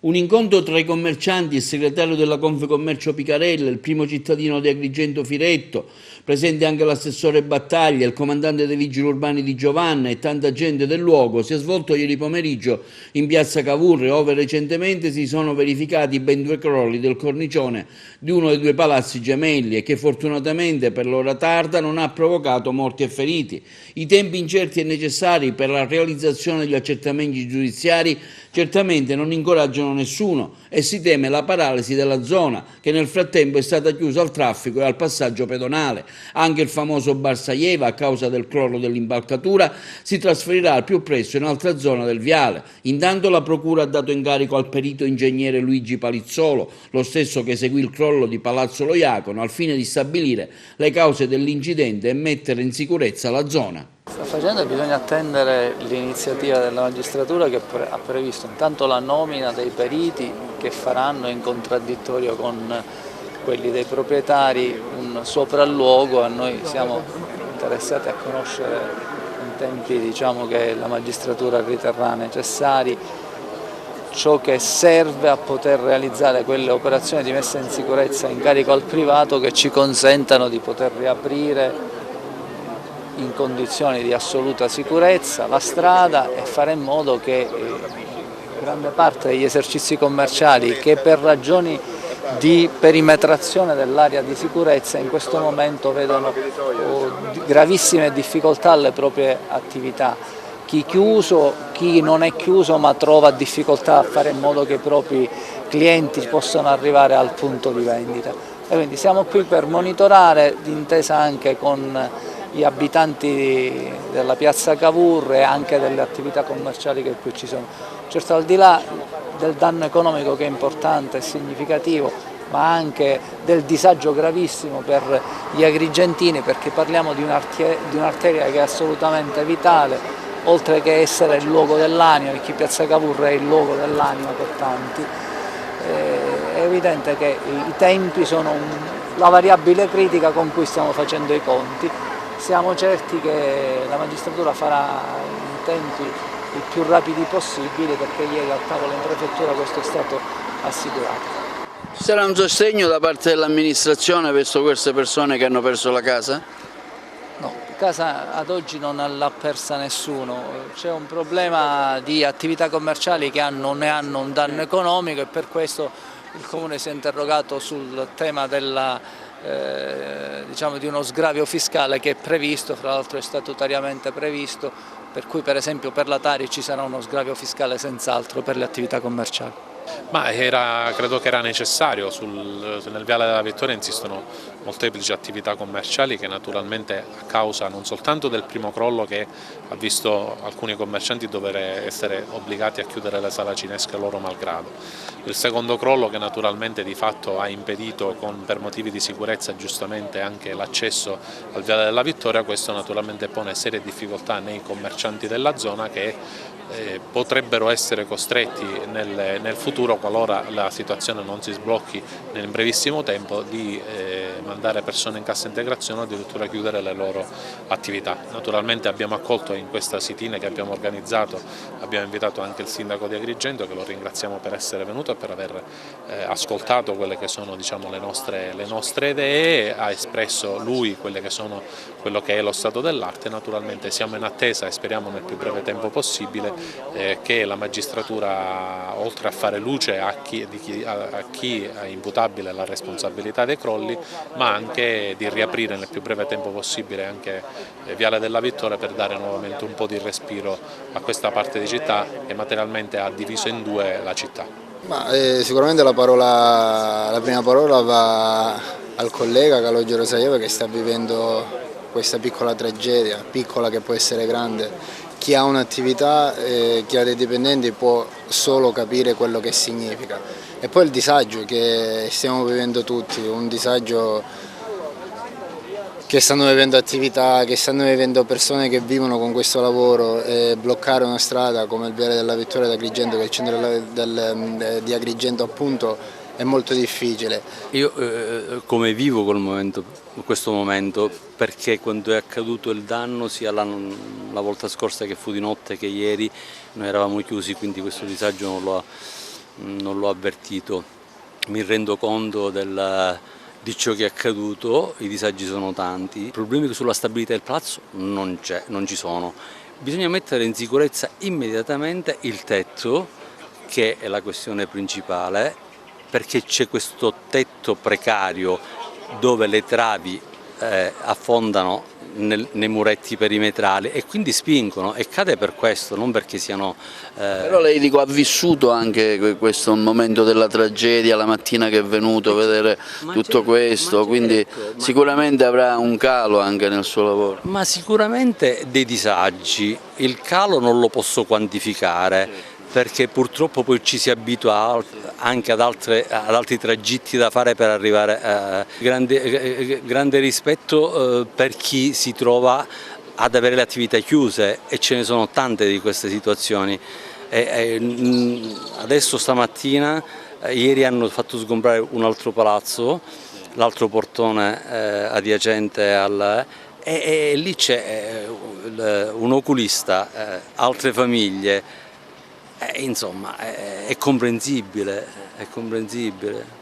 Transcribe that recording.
Un incontro tra i commercianti, il segretario della Confcommercio Picarella, il primo cittadino di Agrigento Firetto, presente anche l'assessore Battaglia, il comandante dei Vigili Urbani di Giovanna e tanta gente del luogo, si è svolto ieri pomeriggio in piazza Cavour, dove recentemente si sono verificati ben 2 crolli del cornicione di uno dei 2 palazzi gemelli e che fortunatamente per l'ora tarda non ha provocato morti e feriti. I tempi incerti e necessari per la realizzazione degli accertamenti giudiziari certamente non incoraggiano nessuno e si teme la paralisi della zona, che nel frattempo è stata chiusa al traffico e al passaggio pedonale. Anche il famoso Bar Saieva, a causa del crollo dell'impalcatura, si trasferirà al più presto in altra zona del viale. Intanto la Procura ha dato incarico al perito ingegnere Luigi Palizzolo, lo stesso che seguì il crollo di Palazzo Lo Iacono, al fine di stabilire le cause dell'incidente e mettere in sicurezza la zona. Sta facendo, bisogna attendere l'iniziativa della magistratura che ha previsto intanto la nomina dei periti che faranno in contraddittorio con quelli dei proprietari un sopralluogo. A noi siamo interessati a conoscere in tempi che la magistratura riterrà necessari ciò che serve a poter realizzare quelle operazioni di messa in sicurezza in carico al privato che ci consentano di poter riaprire in condizioni di assoluta sicurezza la strada e fare in modo che grande parte degli esercizi commerciali che per ragioni di perimetrazione dell'area di sicurezza in questo momento vedono gravissime difficoltà alle proprie attività. Chi chiuso, chi non è chiuso ma trova difficoltà a fare in modo che i propri clienti possano arrivare al punto di vendita. E quindi siamo qui per monitorare, d'intesa anche con gli abitanti della piazza Cavour e anche delle attività commerciali che qui ci sono. Certo, al di là del danno economico che è importante e significativo, ma anche del disagio gravissimo per gli agrigentini, perché parliamo di un'arteria che è assolutamente vitale, oltre che essere il luogo dell'anima, perché piazza Cavour è il luogo dell'anima per tanti. È evidente che i tempi sono la variabile critica con cui stiamo facendo i conti. Siamo certi che la magistratura farà in tempi i più rapidi possibili, perché ieri al tavolo in prefettura questo è stato assicurato. Ci sarà un sostegno da parte dell'amministrazione verso queste persone che hanno perso la casa? No, casa ad oggi non l'ha persa nessuno, c'è un problema di attività commerciali che ne hanno un danno economico e per questo il Comune si è interrogato sul tema di uno sgravio fiscale che è previsto, fra l'altro è statutariamente previsto, per cui per esempio per la Tari ci sarà uno sgravio fiscale senz'altro per le attività commerciali. Ma credo che era necessario, nel Viale della Vittoria insistono molteplici attività commerciali che naturalmente a causa non soltanto del primo crollo che ha visto alcuni commercianti dover essere obbligati a chiudere le sale cinesche loro malgrado, il secondo crollo che naturalmente di fatto ha impedito per motivi di sicurezza giustamente anche l'accesso al Viale della Vittoria, questo naturalmente pone serie difficoltà nei commercianti della zona che potrebbero essere costretti nel futuro, qualora la situazione non si sblocchi nel brevissimo tempo, di mandare persone in cassa integrazione o addirittura chiudere le loro attività. Naturalmente abbiamo accolto in questa sit-in che abbiamo organizzato, abbiamo invitato anche il sindaco di Agrigento, che lo ringraziamo per essere venuto e per aver ascoltato quelle che sono le nostre idee, ha espresso lui quello che è lo stato dell'arte. Naturalmente siamo in attesa e speriamo nel più breve tempo possibile che la magistratura, oltre a fare luce a chi è imputabile la responsabilità dei crolli, ma anche di riaprire nel più breve tempo possibile anche Viale della Vittoria per dare nuovamente un po' di respiro a questa parte di città che materialmente ha diviso in due la città. Sicuramente la prima parola va al collega Calogero Saieva, che sta vivendo questa piccola tragedia, piccola che può essere grande. Chi ha un'attività, chi ha dei dipendenti può solo capire quello che significa. E poi il disagio che stiamo vivendo tutti, un disagio che stanno vivendo attività, che stanno vivendo persone che vivono con questo lavoro, e bloccare una strada come il Viale della Vittoria di Agrigento, che è il centro di Agrigento appunto, è molto difficile. Io come vivo questo momento, perché quando è accaduto il danno, sia la volta scorsa che fu di notte che ieri, noi eravamo chiusi, quindi questo disagio non l'ho avvertito. Mi rendo conto di ciò che è accaduto, i disagi sono tanti, i problemi sulla stabilità del palazzo non ci sono. Bisogna mettere in sicurezza immediatamente il tetto, che è la questione principale, perché c'è questo tetto precario dove le travi affondano nei muretti perimetrali e quindi spingono, e cade per questo, non perché siano... Però lei ha vissuto anche questo momento della tragedia, la mattina che è venuto a vedere tutto questo, quindi sicuramente avrà un calo anche nel suo lavoro. Ma sicuramente dei disagi, il calo non lo posso quantificare, perché purtroppo poi ci si abitua anche ad altri tragitti da fare per arrivare a grande rispetto per chi si trova ad avere le attività chiuse, e ce ne sono tante di queste situazioni. Adesso stamattina, ieri hanno fatto sgombrare un altro palazzo, l'altro portone adiacente e lì c'è un oculista, altre famiglie. Insomma, è comprensibile, è comprensibile.